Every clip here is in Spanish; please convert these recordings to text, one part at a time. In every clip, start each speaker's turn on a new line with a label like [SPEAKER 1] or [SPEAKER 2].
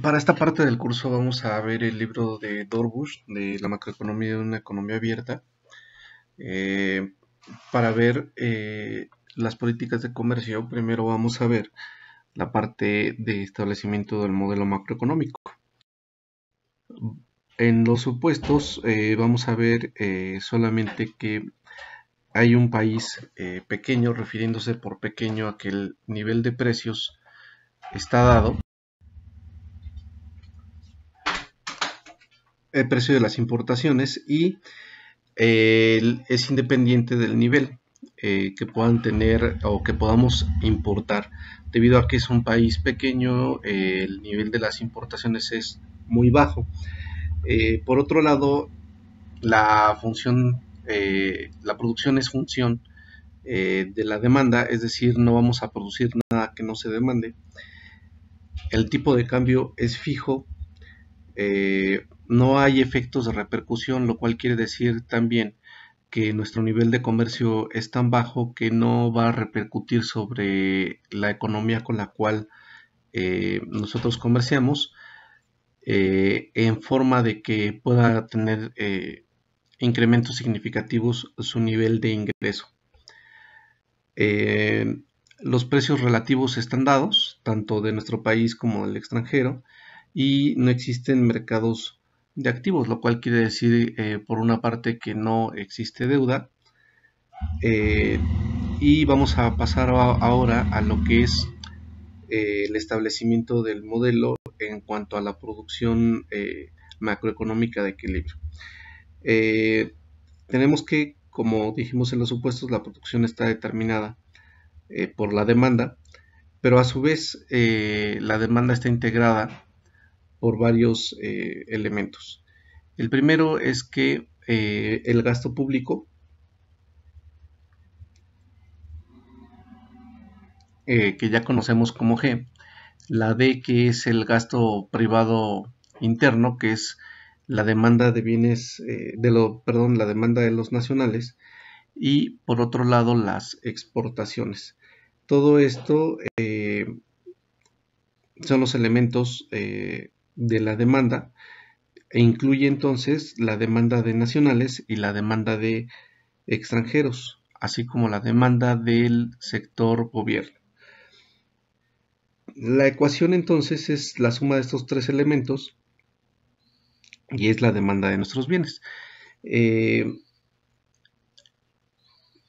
[SPEAKER 1] Para esta parte del curso vamos a ver el libro de Dorbush, de la macroeconomía de una economía abierta, eh, para ver las políticas de comercio. Primero vamos a ver la parte de establecimiento del modelo macroeconómico. En los supuestos vamos a ver solamente que hay un país pequeño, refiriéndose por pequeño a que el nivel de precios está dado, el precio de las importaciones, y es independiente del nivel que puedan tener o que podamos importar. Debido a que es un país pequeño, el nivel de las importaciones es muy bajo. Por otro lado, la función, la producción es función de la demanda, es decir, no vamos a producir nada que no se demande. El tipo de cambio es fijo, no hay efectos de repercusión, lo cual quiere decir también que nuestro nivel de comercio es tan bajo que no va a repercutir sobre la economía con la cual nosotros comerciamos, en forma de que pueda tener incrementos significativos su nivel de ingreso. Eh, los precios relativos están dados, tanto de nuestro país como del extranjero, y no existen mercados de activos, lo cual quiere decir, por una parte, que no existe deuda. Eh, y vamos a pasar ahora a lo que es el establecimiento del modelo en cuanto a la producción macroeconómica de equilibrio. Eh, Tenemos que, como dijimos en los supuestos, la producción está determinada por la demanda, pero a su vez la demanda está integrada por varios elementos. El primero es que el gasto público, que ya conocemos como G, la D, que es el gasto privado interno, que es la demanda de bienes, la demanda de los nacionales, y por otro lado las exportaciones. Todo esto son los elementos de la demanda, e incluye entonces la demanda de nacionales y la demanda de extranjeros, así como la demanda del sector gobierno. La ecuación entonces es la suma de estos tres elementos y es la demanda de nuestros bienes. Eh,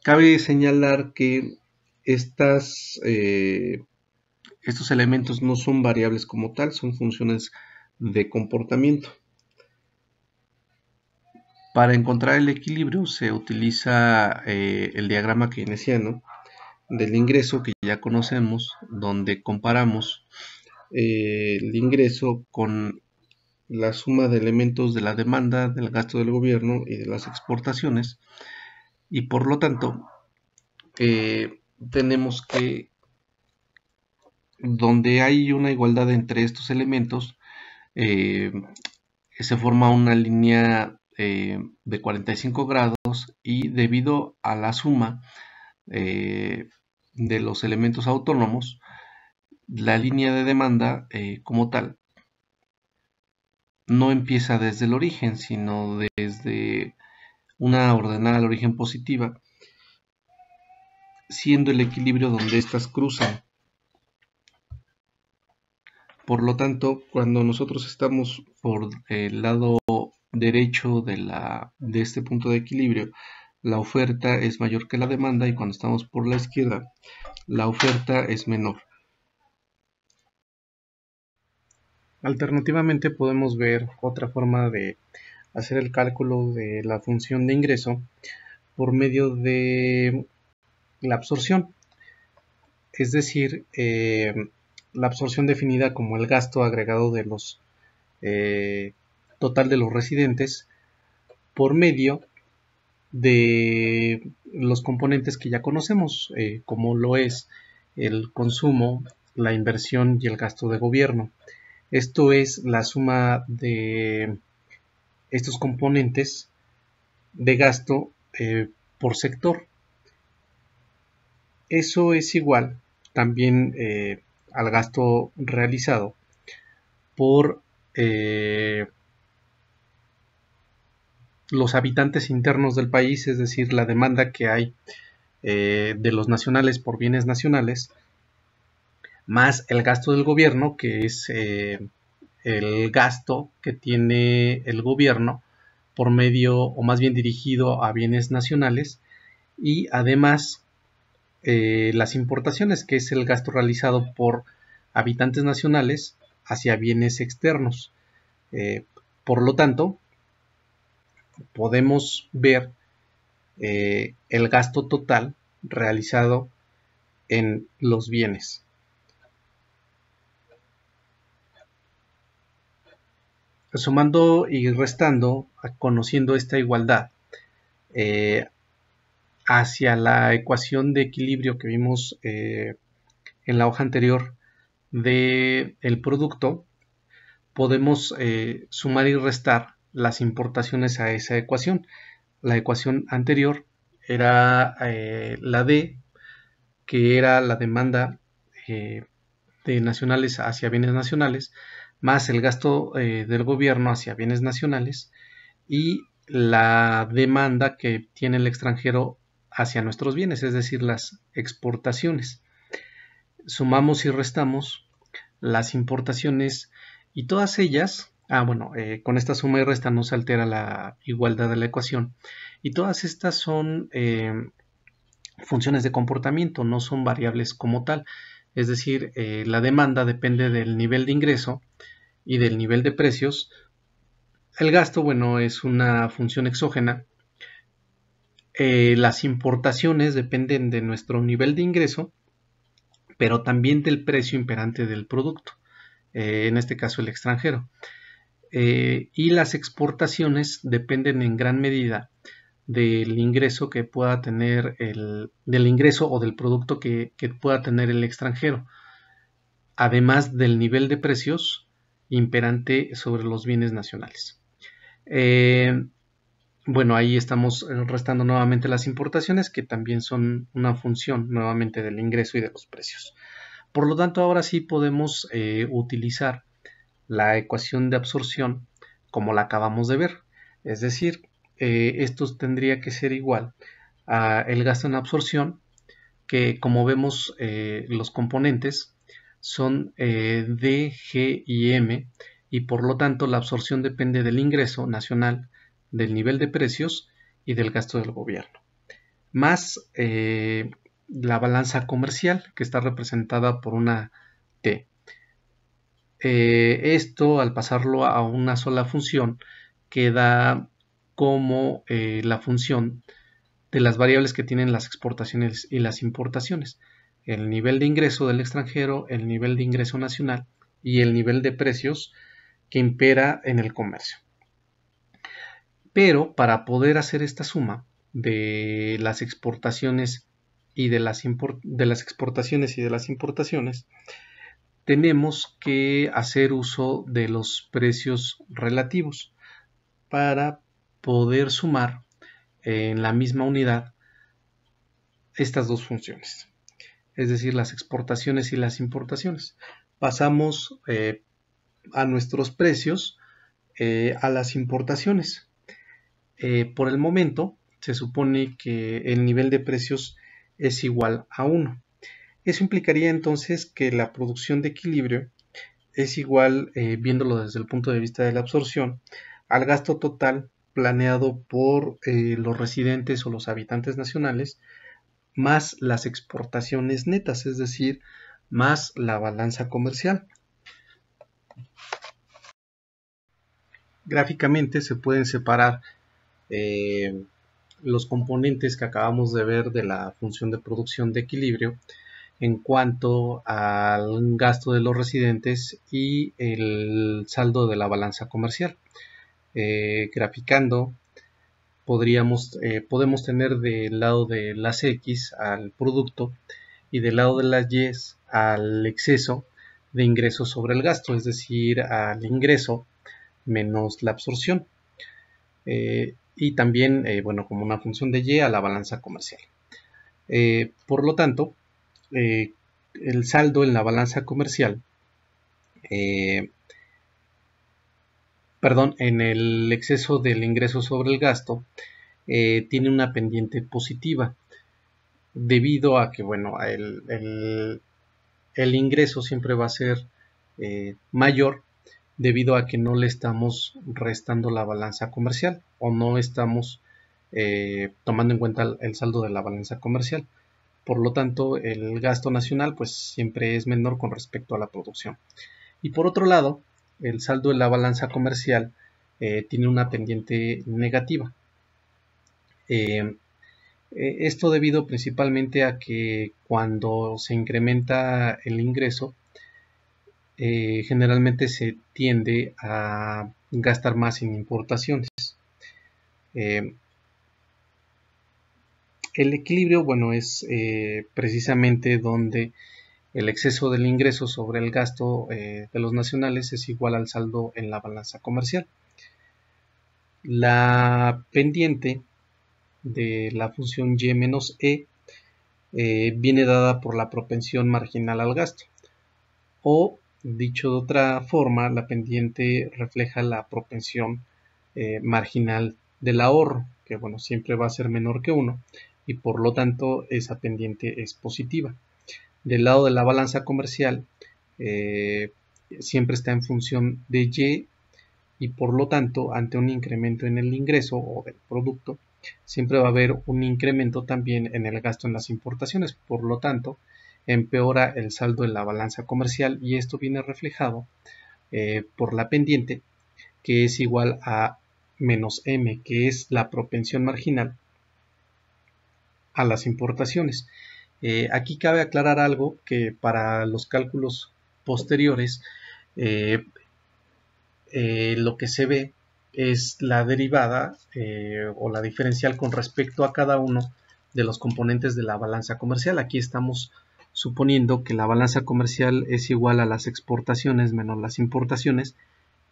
[SPEAKER 1] Cabe señalar que estos elementos no son variables como tal, son funciones de comportamiento. Para encontrar el equilibrio se utiliza el diagrama keynesiano del ingreso, que ya conocemos, donde comparamos el ingreso con la suma de elementos de la demanda, del gasto del gobierno y de las exportaciones, y por lo tanto tenemos que, donde hay una igualdad entre estos elementos, eh, se forma una línea de 45 grados, y debido a la suma de los elementos autónomos, la línea de demanda como tal no empieza desde el origen, sino desde una ordenada al origen positiva, siendo el equilibrio donde éstas cruzan. Por lo tanto, cuando nosotros estamos por el lado derecho de este punto de equilibrio, la oferta es mayor que la demanda, y cuando estamos por la izquierda, la oferta es menor. Alternativamente podemos ver otra forma de hacer el cálculo de la función de ingreso por medio de la absorción, es decir, la absorción definida como el gasto agregado de los total de los residentes por medio de los componentes que ya conocemos, como lo es el consumo, la inversión y el gasto de gobierno. Esto es la suma de estos componentes de gasto por sector. Eso es igual también al gasto realizado por los habitantes internos del país, es decir, la demanda que hay de los nacionales por bienes nacionales, más el gasto del gobierno, que es el gasto que tiene el gobierno por medio, o más bien dirigido a bienes nacionales, y además las importaciones, que es el gasto realizado por habitantes nacionales hacia bienes externos. Por lo tanto, podemos ver el gasto total realizado en los bienes. Sumando y restando, conociendo esta igualdad, hacia la ecuación de equilibrio que vimos en la hoja anterior del producto, podemos sumar y restar las importaciones a esa ecuación. La ecuación anterior era la D, que era la demanda de nacionales hacia bienes nacionales, más el gasto del gobierno hacia bienes nacionales, y la demanda que tiene el extranjero hacia nuestros bienes, es decir, las exportaciones. Sumamos y restamos las importaciones y todas ellas, con esta suma y resta no se altera la igualdad de la ecuación, y todas estas son funciones de comportamiento, no son variables como tal. Es decir, la demanda depende del nivel de ingreso y del nivel de precios. El gasto, bueno, es una función exógena. Las importaciones dependen de nuestro nivel de ingreso, pero también del precio imperante del producto, en este caso el extranjero. Y las exportaciones dependen en gran medida del ingreso que pueda tener del ingreso o del producto que pueda tener el extranjero, además del nivel de precios imperante sobre los bienes nacionales. Bueno, ahí estamos restando nuevamente las importaciones, que también son una función nuevamente del ingreso y de los precios. Por lo tanto, ahora sí podemos utilizar la ecuación de absorción como la acabamos de ver. Es decir, esto tendría que ser igual a el gasto en absorción, que como vemos los componentes son D, G y M, y por lo tanto la absorción depende del ingreso nacional, del nivel de precios y del gasto del gobierno, más la balanza comercial, que está representada por una T. Esto, al pasarlo a una sola función, queda como la función de las variables que tienen las exportaciones y las importaciones: el nivel de ingreso del extranjero, el nivel de ingreso nacional y el nivel de precios que impera en el comercio. Pero para poder hacer esta suma de las exportaciones y de las exportaciones y de las importaciones, tenemos que hacer uso de los precios relativos para poder sumar en la misma unidad estas dos funciones, es decir, las exportaciones y las importaciones. Pasamos a nuestros precios a las importaciones. Por el momento se supone que el nivel de precios es igual a 1. Eso implicaría entonces que la producción de equilibrio es igual, viéndolo desde el punto de vista de la absorción, al gasto total planeado por los residentes o los habitantes nacionales, más las exportaciones netas, es decir, más la balanza comercial. Gráficamente se pueden separar los componentes que acabamos de ver de la función de producción de equilibrio en cuanto al gasto de los residentes y el saldo de la balanza comercial. Graficando, podemos tener del lado de las X al producto y del lado de las Y al exceso de ingresos sobre el gasto, es decir, al ingreso menos la absorción. Y también, como una función de Y, a la balanza comercial. Por lo tanto, el saldo en la balanza comercial perdón, en el exceso del ingreso sobre el gasto, tiene una pendiente positiva, debido a que, bueno, el ingreso siempre va a ser mayor, debido a que no le estamos restando la balanza comercial o no estamos tomando en cuenta el saldo de la balanza comercial. Por lo tanto, el gasto nacional pues siempre es menor con respecto a la producción. Y por otro lado, el saldo de la balanza comercial tiene una pendiente negativa. Esto debido principalmente a que cuando se incrementa el ingreso, generalmente se tiende a gastar más en importaciones. Eh, el equilibrio, bueno, es precisamente donde el exceso del ingreso sobre el gasto de los nacionales es igual al saldo en la balanza comercial. La pendiente de la función y menos e viene dada por la propensión marginal al gasto, o dicho de otra forma, la pendiente refleja la propensión marginal del ahorro, que bueno, siempre va a ser menor que 1 y por lo tanto esa pendiente es positiva. Del lado de la balanza comercial siempre está en función de y por lo tanto ante un incremento en el ingreso o del producto siempre va a haber un incremento también en el gasto en las importaciones, por lo tanto empeora el saldo en la balanza comercial y esto viene reflejado por la pendiente, que es igual a menos m, que es la propensión marginal a las importaciones. Aquí cabe aclarar algo, que para los cálculos posteriores lo que se ve es la derivada o la diferencial con respecto a cada uno de los componentes de la balanza comercial. Aquí estamos suponiendo que la balanza comercial es igual a las exportaciones menos las importaciones,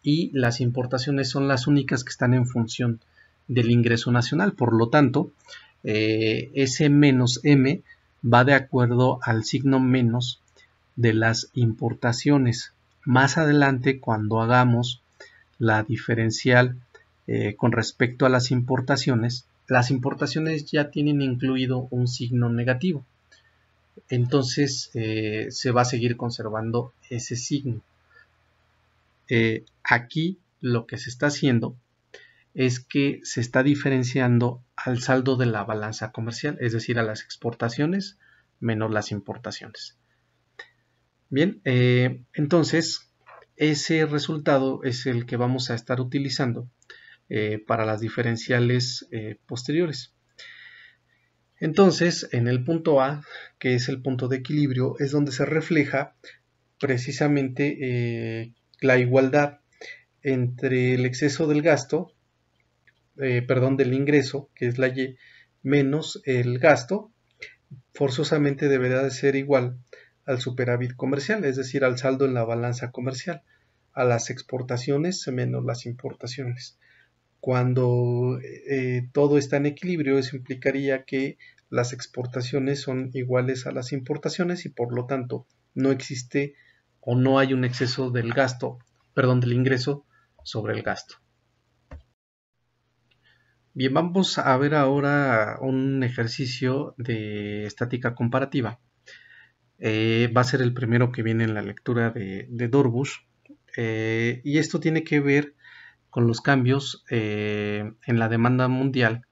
[SPEAKER 1] y las importaciones son las únicas que están en función del ingreso nacional. Por lo tanto, ese menos m va de acuerdo al signo menos de las importaciones. Más adelante, cuando hagamos la diferencial con respecto a las importaciones ya tienen incluido un signo negativo. Entonces se va a seguir conservando ese signo. Aquí lo que se está haciendo es que se está diferenciando al saldo de la balanza comercial, es decir, a las exportaciones menos las importaciones. Bien, entonces ese resultado es el que vamos a estar utilizando para las diferenciales posteriores. Entonces, en el punto A, que es el punto de equilibrio, es donde se refleja precisamente la igualdad entre el exceso del gasto, del ingreso, que es la Y, menos el gasto. Forzosamente deberá de ser igual al superávit comercial, es decir, al saldo en la balanza comercial, a las exportaciones menos las importaciones. Cuando todo está en equilibrio, eso implicaría que las exportaciones son iguales a las importaciones y por lo tanto no existe o no hay un exceso del del ingreso sobre el gasto. Bien, vamos a ver ahora un ejercicio de estática comparativa. Va a ser el primero que viene en la lectura de Dorbush, y esto tiene que ver con los cambios en la demanda mundial,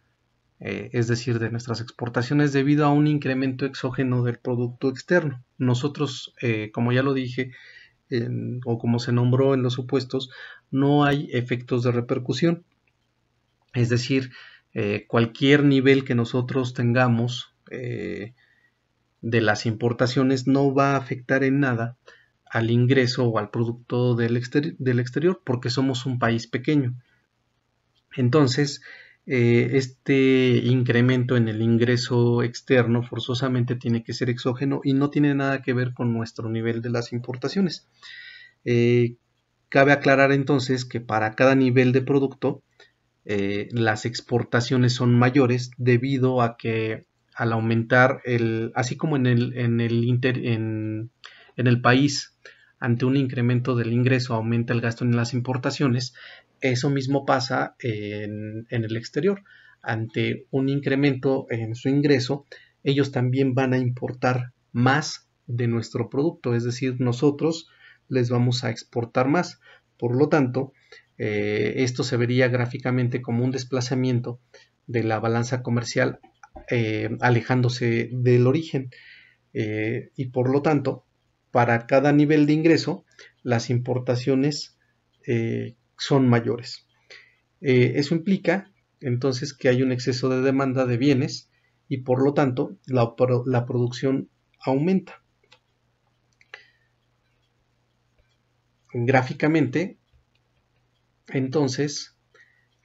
[SPEAKER 1] es decir, de nuestras exportaciones debido a un incremento exógeno del producto externo. Nosotros, como ya lo dije, o como se nombró en los supuestos, no hay efectos de repercusión. Es decir, cualquier nivel que nosotros tengamos de las importaciones no va a afectar en nada al ingreso o al producto del exterior, porque somos un país pequeño. Entonces, este incremento en el ingreso externo forzosamente tiene que ser exógeno y no tiene nada que ver con nuestro nivel de las importaciones. Cabe aclarar entonces que para cada nivel de producto las exportaciones son mayores debido a que al aumentar así como en el país ante un incremento del ingreso aumenta el gasto en las importaciones, eso mismo pasa en el exterior. Ante un incremento en su ingreso, ellos también van a importar más de nuestro producto, es decir, nosotros les vamos a exportar más. Por lo tanto, esto se vería gráficamente como un desplazamiento de la balanza comercial alejándose del origen. Y por lo tanto, para cada nivel de ingreso, las importaciones son mayores. Eso implica entonces que hay un exceso de demanda de bienes y por lo tanto la producción aumenta. Gráficamente, entonces,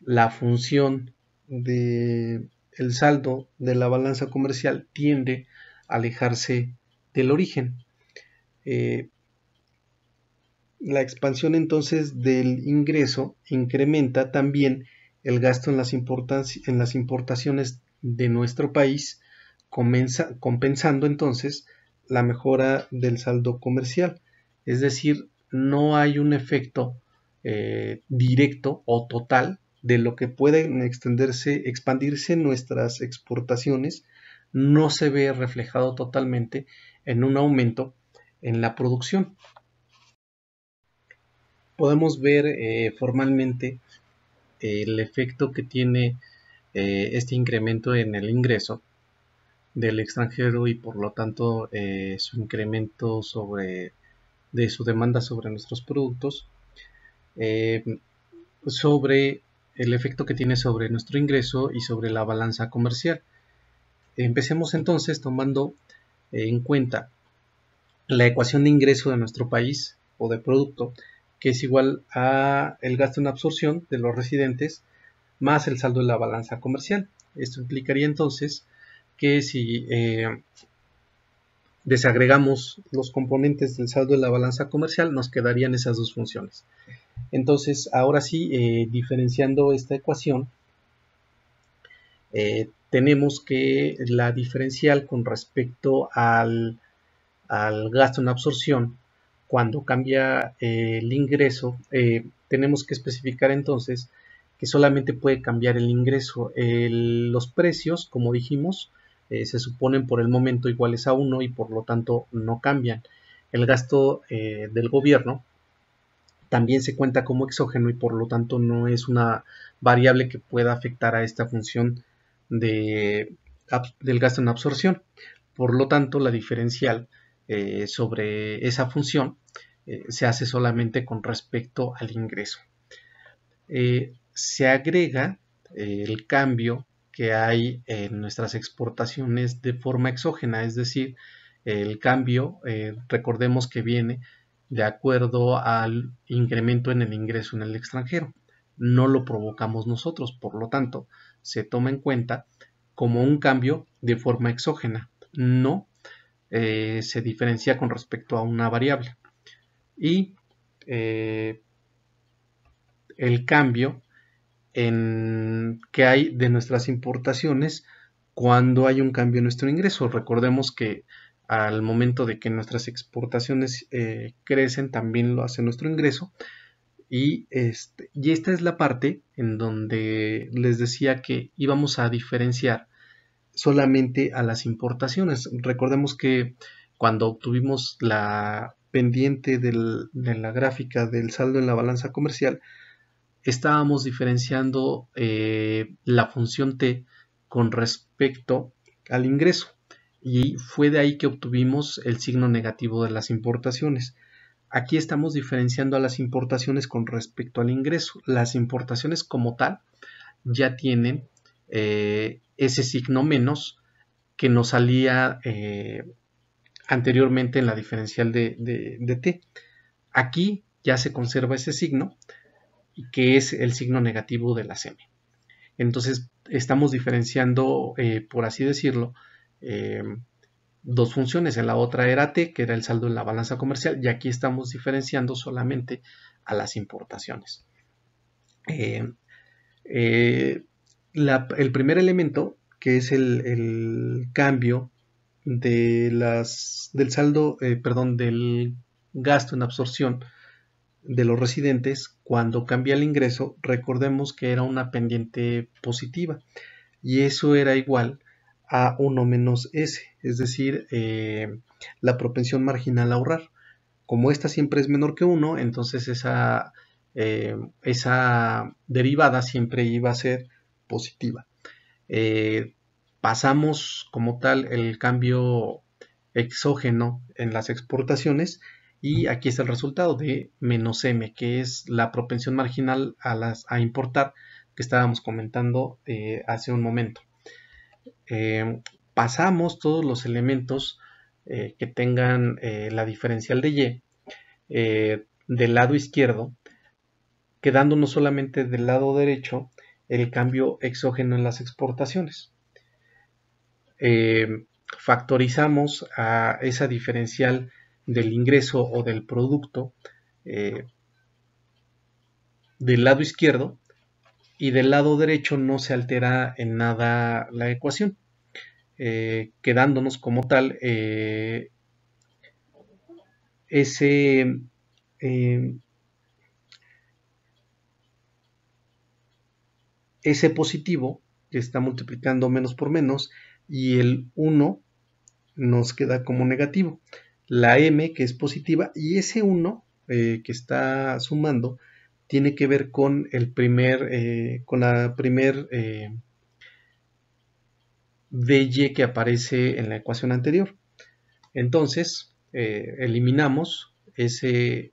[SPEAKER 1] la función del saldo de la balanza comercial tiende a alejarse del origen. La expansión entonces del ingreso incrementa también el gasto en las importaciones de nuestro país, compensando entonces la mejora del saldo comercial. Es decir, no hay un efecto directo o total de lo que pueden expandirse nuestras exportaciones, no se ve reflejado totalmente en un aumento en la producción. Podemos ver formalmente el efecto que tiene este incremento en el ingreso del extranjero y por lo tanto su incremento de su demanda sobre nuestros productos, eh, sobre el efecto que tiene sobre nuestro ingreso y sobre la balanza comercial. Empecemos entonces tomando en cuenta la ecuación de ingreso de nuestro país o de producto, que es igual a el gasto en absorción de los residentes más el saldo de la balanza comercial. Esto implicaría entonces que si desagregamos los componentes del saldo de la balanza comercial, nos quedarían esas dos funciones. Entonces, ahora sí, diferenciando esta ecuación, tenemos que la diferencial con respecto al gasto en absorción, cuando cambia el ingreso, tenemos que especificar entonces que solamente puede cambiar el ingreso. Los precios, como dijimos, se suponen por el momento iguales a 1 y por lo tanto no cambian. El gasto del gobierno también se cuenta como exógeno y por lo tanto no es una variable que pueda afectar a esta función del gasto en absorción. Por lo tanto, la diferencial sobre esa función se hace solamente con respecto al ingreso. Se agrega el cambio que hay en nuestras exportaciones de forma exógena, es decir, el cambio, recordemos que viene de acuerdo al incremento en el ingreso en el extranjero. No lo provocamos nosotros, por lo tanto, se toma en cuenta como un cambio de forma exógena, no se diferencia con respecto a una variable. Y el cambio que hay de nuestras importaciones cuando hay un cambio en nuestro ingreso. Recordemos que al momento de que nuestras exportaciones crecen, también lo hace nuestro ingreso. Y esta es la parte en donde les decía que íbamos a diferenciar solamente a las importaciones. Recordemos que cuando obtuvimos la pendiente de la gráfica del saldo en la balanza comercial, estábamos diferenciando la función T con respecto al ingreso y fue de ahí que obtuvimos el signo negativo de las importaciones. Aquí estamos diferenciando a las importaciones con respecto al ingreso. Las importaciones como tal ya tienen ese signo menos que nos salía anteriormente en la diferencial de T. Aquí ya se conserva ese signo, que es el signo negativo de la M. Entonces estamos diferenciando, por así decirlo, dos funciones. En la otra era T, que era el saldo en la balanza comercial, y aquí estamos diferenciando solamente a las importaciones. El primer elemento, que es el cambio del saldo, gasto en absorción de los residentes, cuando cambia el ingreso, recordemos que era una pendiente positiva y eso era igual a 1 menos S, es decir, la propensión marginal a ahorrar. Como esta siempre es menor que 1, entonces esa derivada siempre iba a ser positiva. Pasamos como tal el cambio exógeno en las exportaciones y aquí está el resultado de menos M, que es la propensión marginal a importar que estábamos comentando hace un momento. Pasamos todos los elementos que tengan la diferencial de Y del lado izquierdo, quedándonos solamente del lado derecho el cambio exógeno en las exportaciones. Factorizamos a esa diferencial del ingreso o del producto del lado izquierdo y del lado derecho no se altera en nada la ecuación, quedándonos como tal ese positivo que está multiplicando menos por menos y el 1 nos queda como negativo. La M que es positiva y ese 1 que está sumando tiene que ver con el con la primer dy que aparece en la ecuación anterior. Entonces eliminamos ese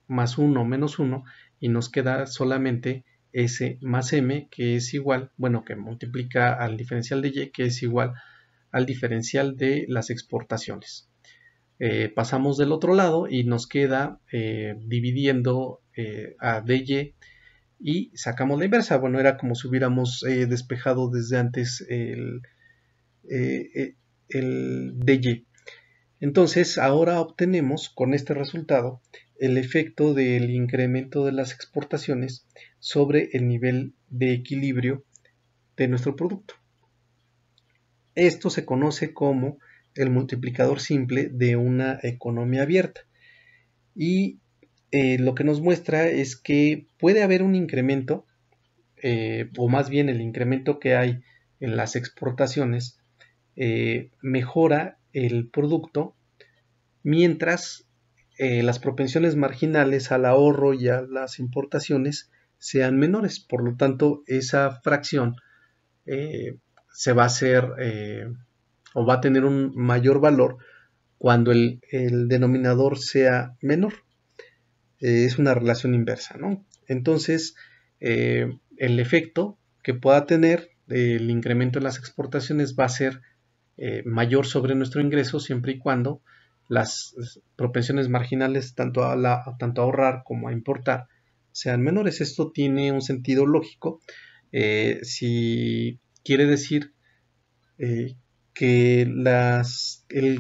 [SPEAKER 1] más 1 menos 1 y nos queda solamente S más M, que es igual, bueno, que multiplica al diferencial de Y, que es igual al diferencial de las exportaciones. Pasamos del otro lado y nos queda dividiendo a dy y sacamos la inversa. Bueno, era como si hubiéramos despejado desde antes el dy. Entonces, ahora obtenemos con este resultado el efecto del incremento de las exportaciones sobre el nivel de equilibrio de nuestro producto. Esto se conoce como el multiplicador simple de una economía abierta y lo que nos muestra es que puede haber un incremento o más bien el incremento que hay en las exportaciones mejora el producto mientras las propensiones marginales al ahorro y a las importaciones sean menores. Por lo tanto, esa fracción se va a hacer o va a tener un mayor valor cuando el denominador sea menor. Es una relación inversa, ¿no? Entonces, el efecto que pueda tener el incremento en las exportaciones va a ser mayor sobre nuestro ingreso siempre y cuando las propensiones marginales tanto a ahorrar como a importar sean menores. Esto tiene un sentido lógico si quiere decir que el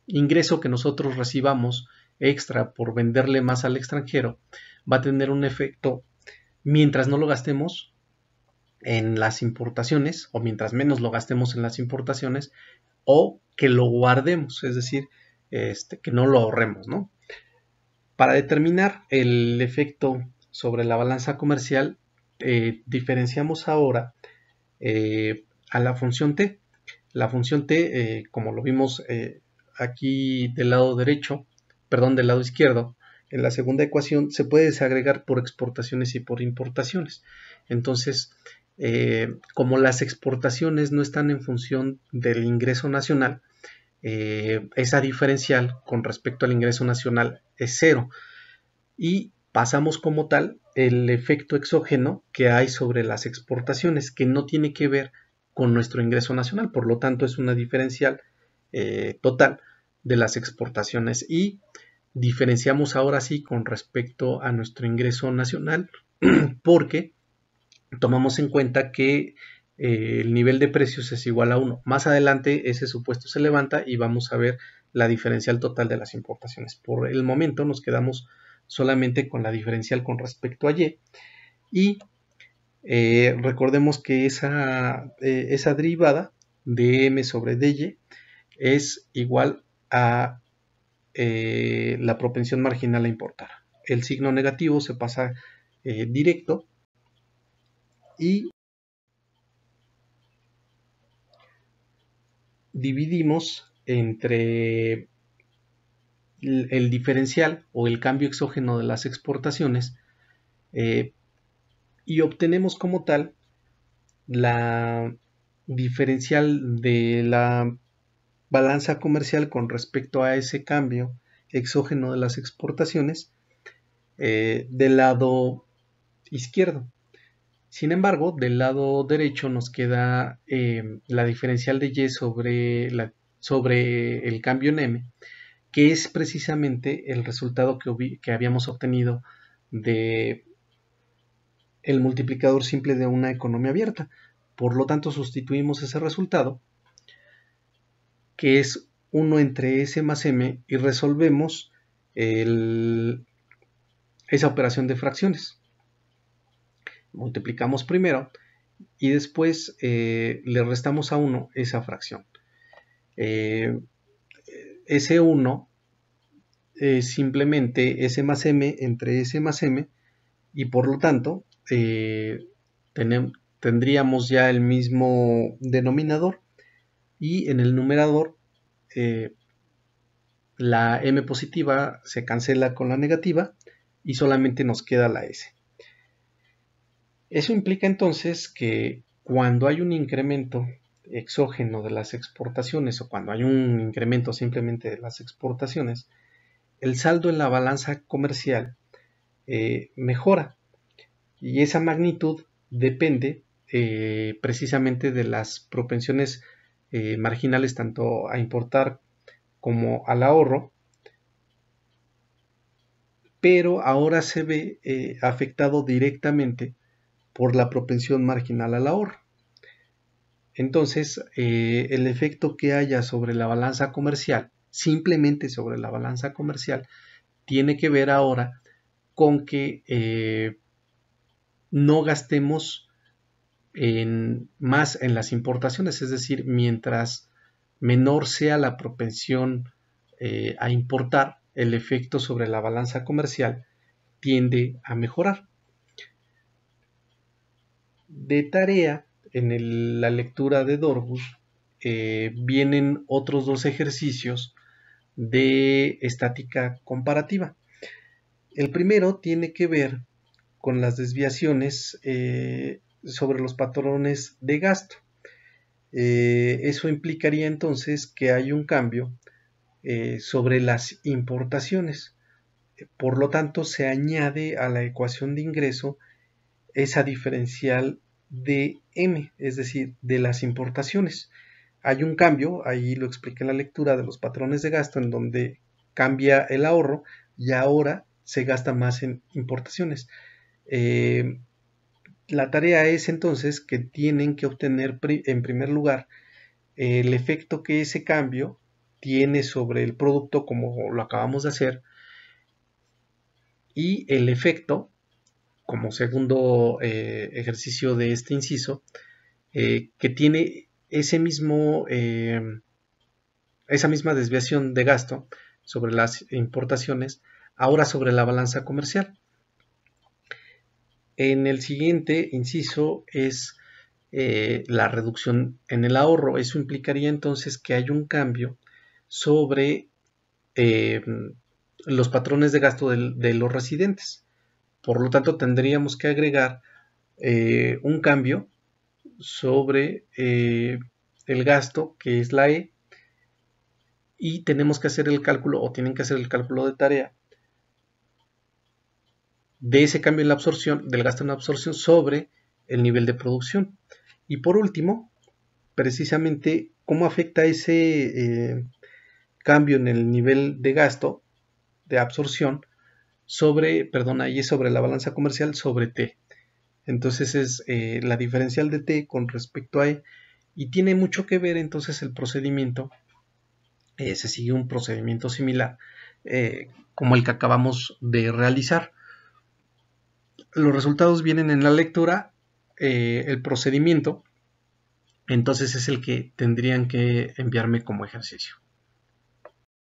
[SPEAKER 1] ingreso que nosotros recibamos extra por venderle más al extranjero va a tener un efecto mientras no lo gastemos en las importaciones o mientras menos lo gastemos en las importaciones o que lo guardemos, es decir, que no lo ahorremos, ¿no? Para determinar el efecto sobre la balanza comercial, diferenciamos ahora a la función T. La función T, como lo vimos aquí del lado derecho, perdón, del lado izquierdo, en la segunda ecuación se puede desagregar por exportaciones y por importaciones. Entonces, como las exportaciones no están en función del ingreso nacional, esa diferencial con respecto al ingreso nacional es cero y pasamos como tal el efecto exógeno que hay sobre las exportaciones que no tiene que ver con nuestro ingreso nacional, por lo tanto es una diferencial total de las exportaciones y diferenciamos ahora sí con respecto a nuestro ingreso nacional porque tomamos en cuenta que el nivel de precios es igual a 1. Más adelante ese supuesto se levanta y vamos a ver la diferencial total de las importaciones. Por el momento nos quedamos solamente con la diferencial con respecto a Y y recordemos que esa derivada de M sobre dy es igual a la propensión marginal a importar. El signo negativo se pasa directo y dividimos entre el diferencial o el cambio exógeno de las exportaciones y obtenemos como tal la diferencial de la balanza comercial con respecto a ese cambio exógeno de las exportaciones del lado izquierdo. Sin embargo, del lado derecho nos queda la diferencial de Y sobre el cambio en M, que es precisamente el resultado que habíamos obtenido de el multiplicador simple de una economía abierta. Por lo tanto, sustituimos ese resultado, que es 1 entre S más M, y resolvemos esa operación de fracciones. Multiplicamos primero y después le restamos a 1 esa fracción. Ese 1 es simplemente S más M entre S más M, y por lo tanto tendríamos ya el mismo denominador, y en el numerador la M positiva se cancela con la negativa y solamente nos queda la S. Eso implica entonces que cuando hay un incremento exógeno de las exportaciones, o cuando hay un incremento simplemente de las exportaciones, el saldo en la balanza comercial mejora, y esa magnitud depende precisamente de las propensiones marginales tanto a importar como al ahorro, pero ahora se ve afectado directamente por la propensión marginal al ahorro. Entonces, el efecto que haya sobre la balanza comercial, simplemente sobre la balanza comercial, tiene que ver ahora con que no gastemos más en las importaciones, es decir, mientras menor sea la propensión a importar, el efecto sobre la balanza comercial tiende a mejorar. De tarea, en la lectura de Dorbus vienen otros dos ejercicios de estática comparativa. El primero tiene que ver con las desviaciones sobre los patrones de gasto. Eso implicaría entonces que hay un cambio sobre las importaciones. Por lo tanto, se añade a la ecuación de ingreso esa diferencial de M, es decir, de las importaciones. Hay un cambio, ahí lo expliqué en la lectura, de los patrones de gasto, en donde cambia el ahorro y ahora se gasta más en importaciones. La tarea es entonces que tienen que obtener en primer lugar el efecto que ese cambio tiene sobre el producto, como lo acabamos de hacer, y el efecto, como segundo ejercicio de este inciso, que tiene esa misma desviación de gasto sobre las importaciones, ahora sobre la balanza comercial. En el siguiente inciso es la reducción en el ahorro. Eso implicaría entonces que hay un cambio sobre los patrones de gasto de los residentes. Por lo tanto, tendríamos que agregar un cambio sobre el gasto, que es la E, y tenemos que hacer el cálculo, o tienen que hacer el cálculo de tarea, de ese cambio en la absorción, del gasto en la absorción sobre el nivel de producción. Y por último, precisamente cómo afecta ese cambio en el nivel de gasto de absorción sobre la balanza comercial sobre T. Entonces es la diferencial de T con respecto a E, y tiene mucho que ver entonces el procedimiento. Se sigue un procedimiento similar como el que acabamos de realizar. Los resultados vienen en la lectura, el procedimiento entonces es el que tendrían que enviarme como ejercicio.